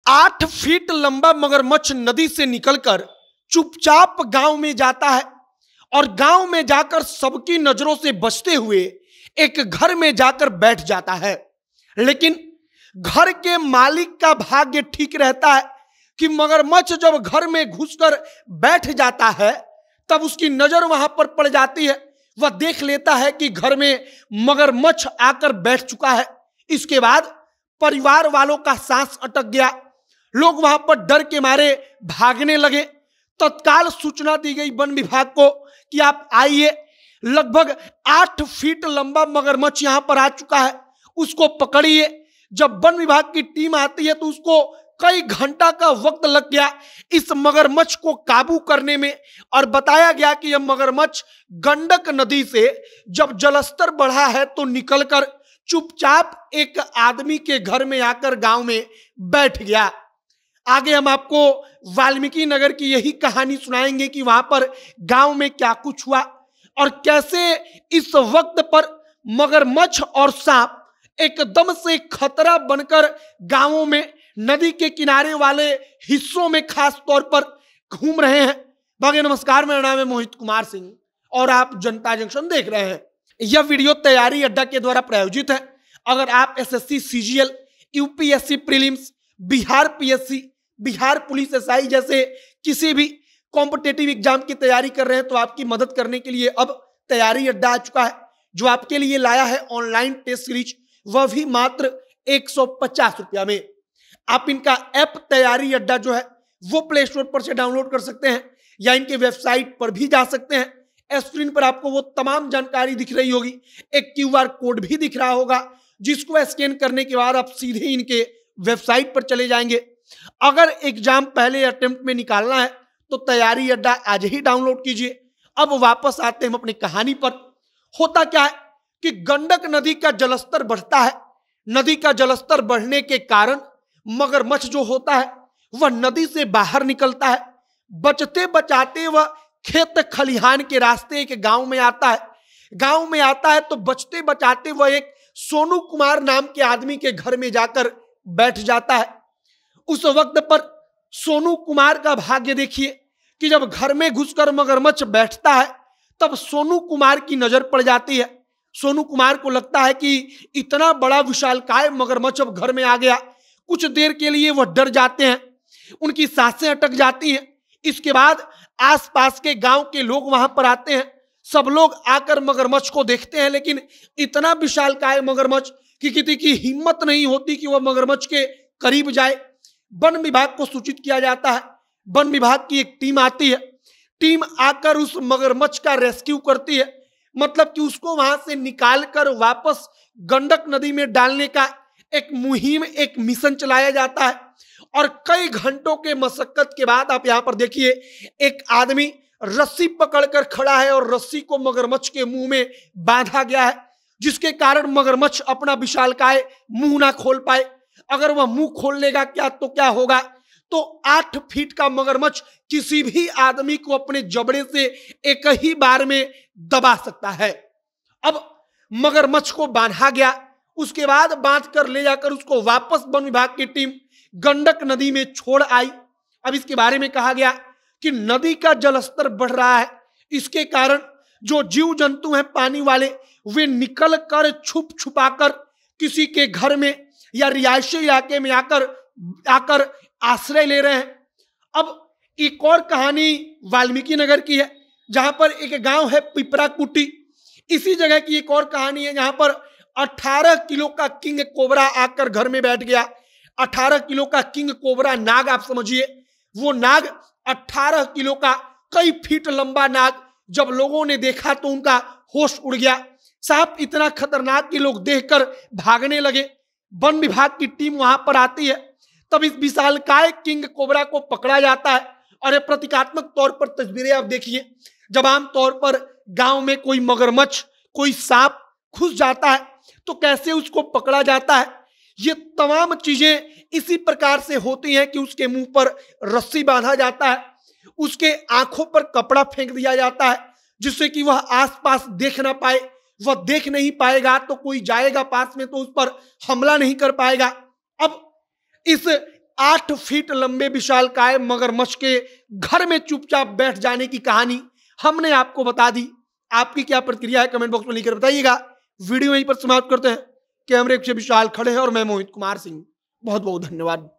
8 feet लंबा मगरमच्छ नदी से निकलकर चुपचाप गांव में जाता है और गांव में जाकर सबकी नजरों से बचते हुए एक घर में जाकर बैठ जाता है। लेकिन घर के मालिक का भाग्य ठीक रहता है कि मगरमच्छ जब घर में घुसकर बैठ जाता है तब उसकी नजर वहां पर पड़ जाती है। वह देख लेता है कि घर में मगरमच्छ आकर बैठ चुका है। इसके बाद परिवार वालों का सांस अटक गया। लोग वहां पर डर के मारे भागने लगे। तत्काल सूचना दी गई वन विभाग को कि आप आइए। लगभग 8 फीट लंबा मगरमच्छ यहां पर आ चुका है, उसको पकड़िए। जब वन विभाग की टीम आती है तो उसको कई घंटा का वक्त लग गया इस मगरमच्छ को काबू करने में। और बताया गया कि यह मगरमच्छ गंडक नदी से जब जलस्तर बढ़ा है तो निकलकर चुपचाप एक आदमी के घर में आकर गांव में बैठ गया। आगे हम आपको वाल्मीकि नगर की यही कहानी सुनाएंगे कि वहां पर गांव में क्या कुछ हुआ और कैसे इस वक्त पर मगरमच्छ और सांप एकदम से खतरा बनकर गांवों में, नदी के किनारे वाले हिस्सों में खास तौर पर घूम रहे हैं। भाग्य नमस्कार, मेरा नाम है मोहित कुमार सिंह और आप जनता जंक्शन देख रहे हैं। यह वीडियो तैयारी अड्डा के द्वारा प्रायोजित है। अगर आप SSC, CGL, UPSC prelims, Bihar PSC, Bihar police SI जैसे किसी भी कॉम्पिटिटिव एग्जाम की तैयारी कर रहे हैं तो आपकी मदद करने के लिए अब तैयारी अड्डा आ चुका है, जो आपके लिए लाया है ऑनलाइन टेस्ट सीरीज, वह भी मात्र 150 रुपया में। आप इनका ऐप तैयारी अड्डा जो है वो प्ले स्टोर पर से डाउनलोड कर सकते हैं या इनके वेबसाइट पर भी जा सकते हैं। स्क्रीन पर आपको वो तमाम जानकारी दिख रही होगी। एक क्यूआर कोड भी दिख रहा होगा जिसको स्कैन करने के बाद आप सीधे इनके वेबसाइट पर चले जाएंगे। अगर एग्जाम पहले अटेम्प्ट में निकालना है तो तैयारी अड्डा आज ही डाउनलोड कीजिए। अब वापस आते हैं हम अपनी कहानी पर। होता क्या है कि गंडक नदी का जलस्तर बढ़ता है। नदी का जलस्तर बढ़ने के कारण मगरमच्छ जो होता है वह नदी से बाहर निकलता है। बचते बचाते वह खेत खलिहान के रास्ते एक गांव में आता है। गांव में आता है तो बचते बचाते वह एक सोनू कुमार नाम के आदमी के घर में जाकर बैठ जाता है। उस वक्त पर सोनू कुमार का भाग्य देखिए कि जब घर में घुसकर मगरमच्छ बैठता है तब सोनू कुमार की नजर पड़ जाती है। सोनू कुमार को लगता है कि इतना बड़ा विशालकाय मगरमच्छ अब घर में आ गया। कुछ देर के लिए वह डर जाते हैं, उनकी सांसें अटक जाती हैं। इसके बाद आसपास के गांव के लोग वहां पर आते हैं। सब लोग आकर मगरमच्छ को देखते हैं, लेकिन इतना विशालकाय मगरमच्छ कि किसी की हिम्मत नहीं होती कि वह मगरमच्छ के करीब जाए। वन विभाग को सूचित किया जाता है। वन विभाग की एक टीम आती है। टीम आकर उस मगरमच्छ का रेस्क्यू करती है, मतलब कि उसको वहां से निकालकर वापस गंडक नदी में डालने का एक मुहिम, एक मिशन चलाया जाता है। और कई घंटों के मशक्कत के बाद आप यहां पर देखिए एक आदमी रस्सी पकड़कर खड़ा है और रस्सी को मगरमच्छ के मुंह में बांधा गया है, जिसके कारण मगरमच्छ अपना विशालकाय मुंह ना खोल पाए। अगर वह मुंह खोल लेगा क्या होगा? तो 8 फीट का मगरमच्छ किसी भी आदमी को अपने जबड़े से एक ही बार में दबा सकता है। अब मगरमच्छ को बांधा गया, उसके बाद बांध कर ले जाकर उसको वापस वन विभाग की टीम गंडक नदी में छोड़ आई। अब इसके बारे में कहा गया कि नदी का जलस्तर बढ़ रहा है, इसके कारण जो जीव जंतु हैं पानी वाले वे निकल कर छुप छुपाकर किसी के घर में या रिहायशी इलाके में आकर आश्रय ले रहे हैं। अब एक और कहानी वाल्मीकि नगर की है, जहां पर एक गांव है पिपरा कुटी। इसी जगह की एक और कहानी है जहां पर 18 किलो का किंग कोबरा आकर घर में बैठ गया। 18 किलो का किंग कोबरा नाग, आप समझिए वो नाग 18 किलो का कई फीट लंबा नाग। जब लोगों ने देखा तो उनका होश उड़ गया। सांप इतना खतरनाक कि लोग देखकर भागने लगे। वन विभाग की टीम वहां पर आती है, तब इस विशालकाय किंग कोबरा को पकड़ा जाता है। और ये प्रतीकात्मक तौर पर तस्वीरें आप देखिए, जब आमतौर पर गांव में कोई मगरमच्छ, कोई सांप घुस जाता है तो कैसे उसको पकड़ा जाता है। ये तमाम चीजें इसी प्रकार से होती हैं कि उसके मुंह पर रस्सी बांधा जाता है, उसके आंखों पर कपड़ा फेंक दिया जाता है जिससे कि वह आसपास देख ना पाए। वह देख नहीं पाएगा तो कोई जाएगा पास में तो उस पर हमला नहीं कर पाएगा। अब इस 8 फीट लंबे विशालकाय मगरमच्छ के घर में चुपचाप बैठ जाने की कहानी हमने आपको बता दी। आपकी क्या प्रतिक्रिया है कमेंट बॉक्स में लिखकर बताइएगा। वीडियो यहीं पर समाप्त करते हैं। कैमरे से विशाल खड़े हैं और मैं मोहित कुमार सिंह। बहुत बहुत धन्यवाद।